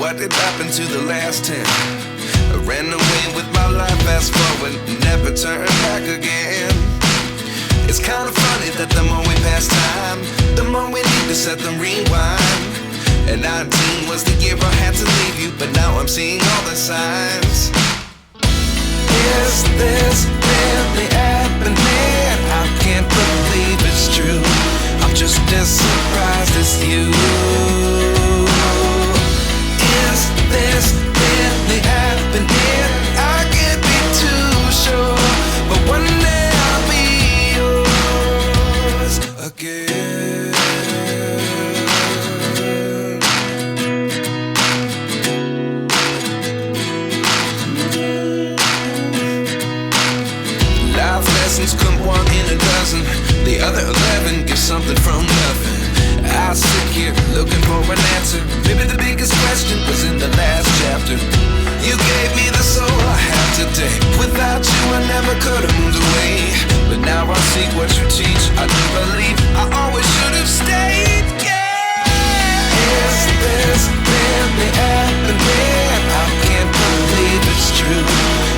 what did happen to the last 10? I ran away with my life, fast forward, never turn back again. It's kind of funny that the more we pass time, the more we need to set the rewind. And 19 was the year I had to leave you, but now I'm seeing all the signs. Is this really happening? I can't believe it's true. I'm just as surprised as you. Is this really happening? I can't be too sure, but one day I'll be yours again. Life lessons come one in a dozen. The other 11 give something from nothing. I sit here looking for an answer. Maybe the biggest question was in the last chapter. You gave me the soul I have today. Without you I never could have moved away. But now I see what you teach. I do believe I always should have stayed. Yeah. Is this really happening? I can't believe it's true.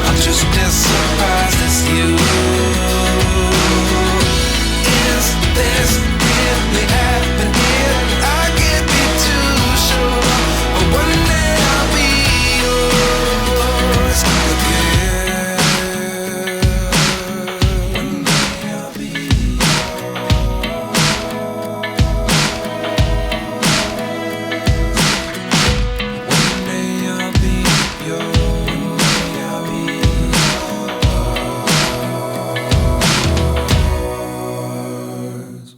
I'm just as surprised as you. Is this really happening? I can't be too sure, but one day I'll be yours again. One day I'll be yours. One day I'll be yours. One day I'll be yours.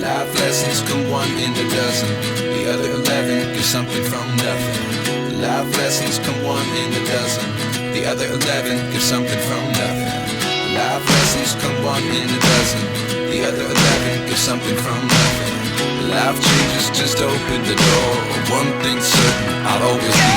Life lessons come one in a dozen. The other 11 give something from nothing. Life lessons come one in a dozen. The other 11 give something from nothing. Life lessons come one in a dozen. The other 11 give something from nothing. Life changes just open the door. One thing's certain, I'll always be